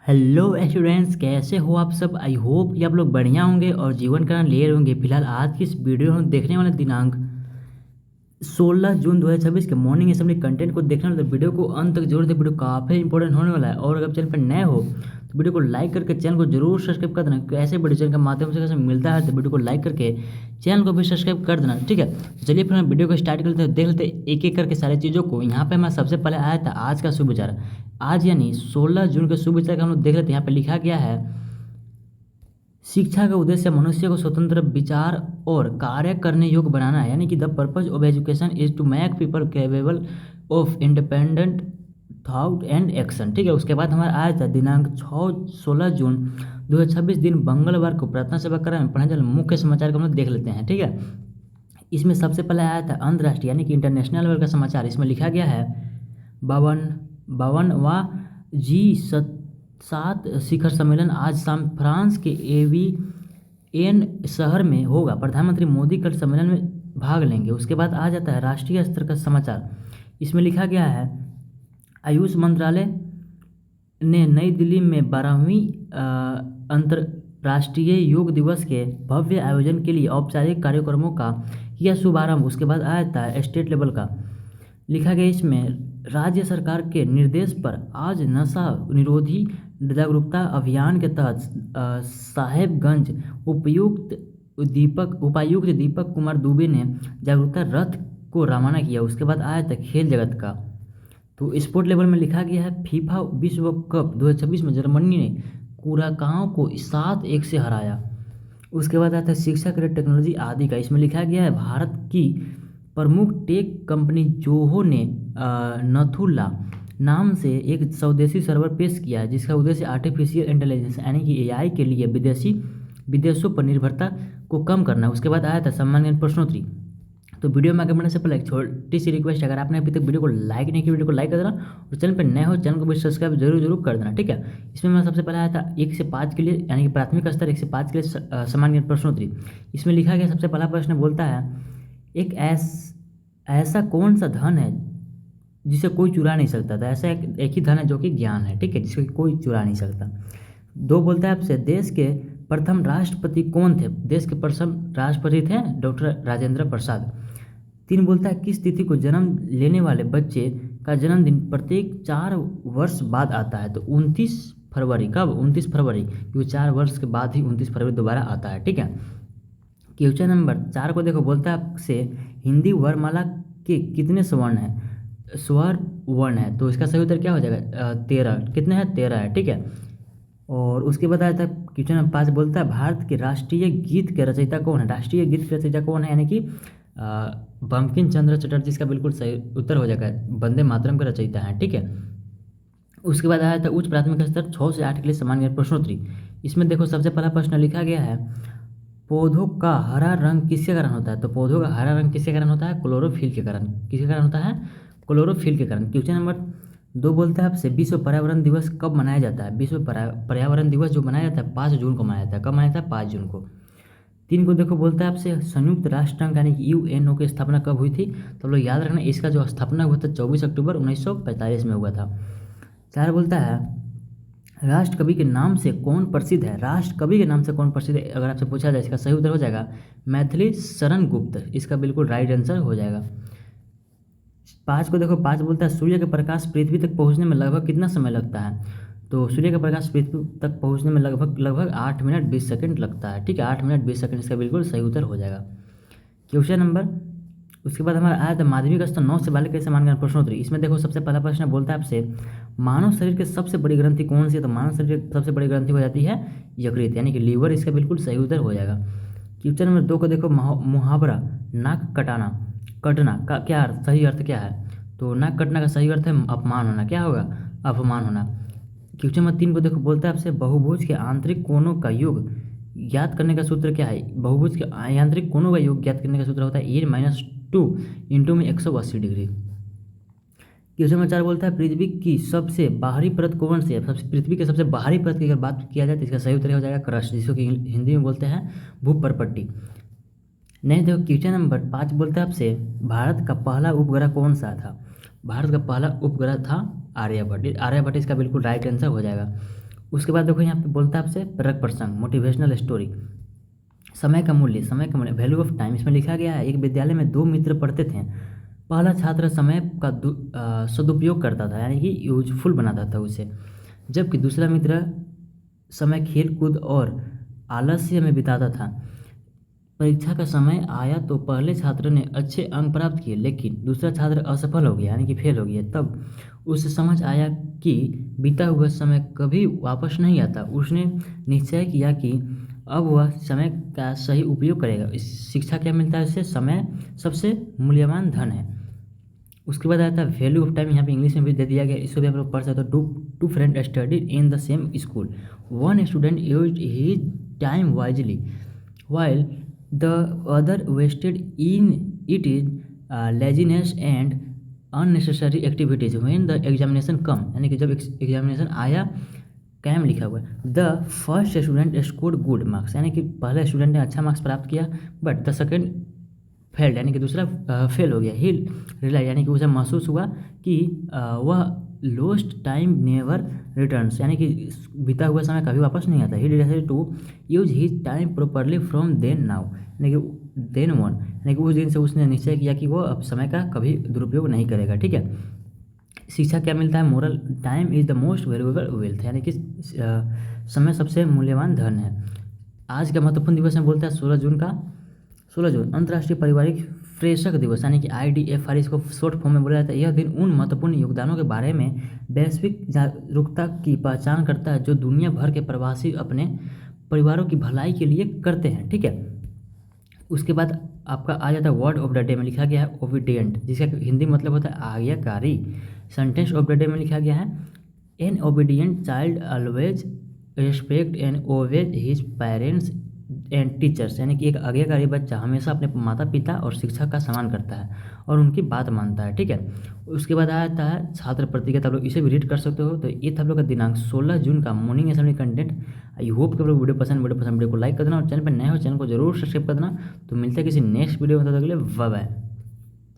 Hello students, कैसे हो आप सब। आई होप कि आप लोग बढ़िया होंगे और जीवन का आनंद ले रहे होंगे। फिलहाल आज की इस वीडियो में हम देखने वाले दिनांक 16 जून 2026 के मॉर्निंग असेंबली कंटेंट को देखने वाले, तो वीडियो को अंत तक जरूर दें। वीडियो काफ़ी इंपॉर्टेंट होने वाला है। और अगर चैनल पर नए हो तो वीडियो को लाइक करके चैनल को जरूर सब्सक्राइब कर देना, क्योंकि ऐसे वीडियो चैनल के माध्यम से कैसे मिलता है, तो वीडियो को लाइक करके चैनल को भी सब्सक्राइब कर देना। ठीक है, तो चलिए फिर हम वीडियो को स्टार्ट करते हैं। देख लेते हैं एक एक करके सारी चीज़ों को। यहाँ पे हमारा सबसे पहले आया था आज का शुभ विचार। आज यानी 16 जून के शुभ विचार का हम लोग देख लेते हैं। यहाँ पे लिखा गया है, शिक्षा का उद्देश्य मनुष्य को स्वतंत्र विचार और कार्य करने योग्य बनाना है। यानी कि the purpose of education is to make people capable of independent thought and action. ठीक है, उसके बाद हमारा आया था दिनांक 16 जून 2026 दिन मंगलवार को प्रार्थना सभा करा में पढ़ने वाले मुख्य समाचार को हम लोग देख लेते हैं। ठीक है, इसमें सबसे पहले आया था अंतर्राष्ट्रीय यानी कि इंटरनेशनल लेवल का समाचार। इसमें लिखा गया है, 52वां G7 शिखर सम्मेलन आज शाम फ्रांस के एवियन शहर में होगा। प्रधानमंत्री मोदी कल सम्मेलन में भाग लेंगे। उसके बाद आ जाता है राष्ट्रीय स्तर का समाचार। इसमें लिखा गया है, आयुष मंत्रालय ने नई दिल्ली में 12वीं अंतर्राष्ट्रीय योग दिवस के भव्य आयोजन के लिए औपचारिक कार्यक्रमों का किया शुभारंभ। उसके बाद आया था स्टेट लेवल का। लिखा गया इसमें, राज्य सरकार के निर्देश पर आज नशा निरोधी जागरूकता अभियान के तहत साहेबगंज उपायुक्त दीपक कुमार दुबे ने जागरूकता रथ को रवाना किया। उसके बाद आया था खेल जगत का। तो स्पोर्ट लेवल में लिखा गया है, फीफा विश्व कप 2026 में जर्मनी ने कुराकाओ को 7-1 से हराया। उसके बाद आता है शिक्षा के लिए टेक्नोलॉजी आदि का। इसमें लिखा गया है, भारत की प्रमुख टेक कंपनी जोहो ने नथुला नाम से एक स्वदेशी सर्वर पेश किया है, जिसका उद्देश्य आर्टिफिशियल इंटेलिजेंस यानी कि एआई के लिए विदेशों पर निर्भरता को कम करना है। उसके बाद आया था सम्मानजनक प्रश्नोत्तरी। तो वीडियो में आगे बढ़ने से पहले एक छोटी सी रिक्वेस्ट, अगर आपने अभी तक वीडियो को लाइक नहीं किया, वीडियो को लाइक कर देना, और चैनल पर नए हो चैनल को भी सब्सक्राइब जरूर कर देना। ठीक है, इसमें मैं सबसे पहले आया था 1 से 5 के लिए यानी कि प्राथमिक स्तर 1 से 5 के लिए सम्मानजनक प्रश्नोत्तरी। इसमें लिखा गया, सबसे पहला प्रश्न बोलता है, एक ऐसा कौन सा धन है जिसे कोई चुरा नहीं सकता था। ऐसा एक ही धन है जो कि ज्ञान है। ठीक है, जिसको कोई चुरा नहीं सकता। 2 बोलता है आपसे, देश के प्रथम राष्ट्रपति कौन थे। देश के प्रथम राष्ट्रपति थे डॉक्टर राजेंद्र प्रसाद। 3 बोलता है, किस तिथि को जन्म लेने वाले बच्चे का जन्मदिन प्रत्येक 4 वर्ष बाद आता है। तो 29 फरवरी। कब? 29 फरवरी, क्योंकि 4 वर्ष के बाद ही 29 फरवरी दोबारा आता है। ठीक है, क्वेश्चन नंबर 4 को देखो, बोलता है आपसे, हिंदी वर्णमाला के कितने स्वर्ण हैं। स्वर वर्ण है, तो इसका सही उत्तर क्या हो जाएगा? 13। कितने हैं? 13 है। ठीक है, और उसके बाद आया था क्वेश्चन नंबर 5 बोलता है, भारत के राष्ट्रीय गीत के रचयिता कौन है। राष्ट्रीय गीत के रचयिता कौन है, यानी कि बंकिम चंद्र चटर्जी। इसका बिल्कुल सही उत्तर हो जाएगा, वंदे मातरम के रचयिता हैं। ठीक है, उसके बाद आया था उच्च प्राथमिक स्तर 6 से 8 के लिए सम्मानजनक प्रश्नोत्तरी। इसमें देखो सबसे पहला प्रश्न लिखा गया है, पौधों का हरा रंग किसके कारण होता है। तो पौधों का हरा रंग किसके कारण होता है? क्लोरोफिल के कारण। किसके कारण होता है? क्लोरोफिल के कारण। क्वेश्चन नंबर 2 बोलता है आपसे, विश्व पर्यावरण दिवस कब मनाया जाता है। विश्व पर्यावरण दिवस जो मनाया जाता है 5 जून को मनाया जाता है। कब मनाया जाता है? 5 जून को। 3 को देखो, बोलता है आपसे, संयुक्त राष्ट्र संघ यानी कि यूएनओ की स्थापना कब हुई थी। तो लोग याद रखना, इसका जो स्थापना हुआ था 24 अक्टूबर 1945 में हुआ था। 4 बोलता है, राष्ट्र कवि के नाम से कौन प्रसिद्ध है। राष्ट्र कवि के नाम से कौन प्रसिद्ध है, अगर आपसे पूछा जाए, इसका सही उत्तर हो जाएगा मैथिली शरण गुप्त। इसका बिल्कुल राइट आंसर हो जाएगा। 5 को देखो, 5 बोलता है, सूर्य का प्रकाश पृथ्वी तक पहुंचने में लगभग कितना समय लगता है। तो सूर्य का प्रकाश पृथ्वी तक पहुंचने में लगभग 8 मिनट 20 सेकंड लगता है। ठीक है, 8 मिनट 20 सेकंड इसका बिल्कुल सही उत्तर हो जाएगा। क्वेश्चन नंबर, उसके बाद हमारा आया था माध्यमिक स्तर 9 से 12 के सम्मानजनक प्रश्नोत्तरी। इसमें देखो सबसे पहला प्रश्न बोलता है आपसे, मानव शरीर की सबसे बड़ी ग्रंथि कौन सी है। तो मानव शरीर की सबसे बड़ी ग्रंथि हो जाती है यकृत यानी कि लीवर। इसका बिल्कुल सही उत्तर हो जाएगा। क्वेश्चन नंबर 2 को देखो, मुहावरा नाक कटना का क्या सही अर्थ क्या है। तो नाक कटना का सही अर्थ है अपमान होना। क्या होगा? अपमान होना। क्वेश्चन नंबर 3 को देखो, बोलता है आपसे, बहुभुज के आंतरिक कोणों का योग ज्ञात करने का सूत्र क्या है। बहुभुज के आंतरिक कोणों का योग ज्ञात करने का सूत्र होता है a-2 इंटू में 180 डिग्री। क्वेश्चन नंबर 4 बोलता है, पृथ्वी की सबसे बाहरी परत कौन सी है। पृथ्वी के सबसे बाहरी परत की अगर बात किया जाए तो इसका सही उत्तर हो जाएगा क्रस्ट, जिसको कि हिंदी में बोलते हैं भूपरपट्टी। नहीं, देखो क्वेश्चन नंबर 5 बोलता है आपसे, भारत का पहला उपग्रह कौन सा था। भारत का पहला उपग्रह था आर्यभट्ट। आर्यभट्ट इसका बिल्कुल राइट आंसर हो जाएगा। उसके बाद देखो यहाँ पे बोलता है आपसे परक प्रसंग, मोटिवेशनल स्टोरी। समय का मूल्य, वैल्यू ऑफ टाइम। इसमें लिखा गया है, एक विद्यालय में दो मित्र पढ़ते थे। पहला छात्र समय का सदुपयोग करता था, यानी कि यूजफुल बनाता था उसे, जबकि दूसरा मित्र समय खेल कूद और आलस्य में बिताता था। परीक्षा का समय आया तो पहले छात्र ने अच्छे अंक प्राप्त किए, लेकिन दूसरा छात्र असफल हो गया, यानी कि फेल हो गया। तब उसे समझ आया कि बीता हुआ समय कभी वापस नहीं आता। उसने निश्चय किया कि अब वह समय का सही उपयोग करेगा। इस शिक्षा क्या मिलता है उससे? समय सबसे मूल्यवान धन है। उसके बाद आता है वैल्यू ऑफ टाइम, यहाँ पे इंग्लिश में भी दे दिया गया, इसको भी आप लोग पढ़ सकते हो। Two friend study in the same school, one student used his time wisely while the other wasted in it is laziness and unnecessary activities when the examination come, यानी कि जब एग्जामिनेशन आया, क्या में लिखा हुआ है, the first student scored good marks, यानी कि पहले स्टूडेंट ने अच्छा मार्क्स प्राप्त किया, बट द सेकेंड फेल्ड, यानी कि दूसरा फेल हो गया। ही रियलाइज, यानी कि उसे महसूस हुआ कि वह लोस्ट टाइम नेवर रिटर्न्स, यानी कि बीता हुआ समय कभी वापस नहीं आता। He decided to use his time properly from then now, यानी कि देन वन, यानी कि उस दिन से उसने निश्चय किया कि वो अब समय का कभी दुरुपयोग नहीं करेगा। ठीक है, शिक्षा क्या मिलता है? Moral, time is the most valuable wealth, यानी कि समय सबसे मूल्यवान धन है। आज का महत्वपूर्ण दिवस में बोलता है 16 जून अंतर्राष्ट्रीय पारिवारिक प्रेषक दिवस, यानी कि IDFR, इसको शॉर्ट फॉर्म में बोला जाता है। यह दिन उन महत्वपूर्ण योगदानों के बारे में वैश्विक जागरूकता की पहचान करता है जो दुनिया भर के प्रवासी अपने परिवारों की भलाई के लिए करते हैं। ठीक है, उसके बाद आपका आ जाता है वर्ड ऑफ द डे में लिखा गया है ओबीडियंट, जिसका हिंदी मतलब होता है आज्ञाकारी। सेंटेंस ऑफ द डे में लिखा गया है N obedient child always respect and ओवेज his parents and teachers, यानी कि एक आज्ञाकारी बच्चा हमेशा अपने माता पिता और शिक्षक का सम्मान करता है और उनकी बात मानता है। ठीक है, उसके बाद आ जाता है छात्र प्रतिज्ञा, आप लोग इसे भी रीड कर सकते हो। तो ये था आप लोग का दिनांक 16 जून का morning assembly content. I hope कि आप लोग वीडियो पसंद वीडियो को लाइक कर देना और चैनल पर नए हो चैनल को जरूर सब्सक्राइब कर देना। तो मिलते हैं किसी नेक्स्ट वीडियो में, तब तक के लिए बाय बाय।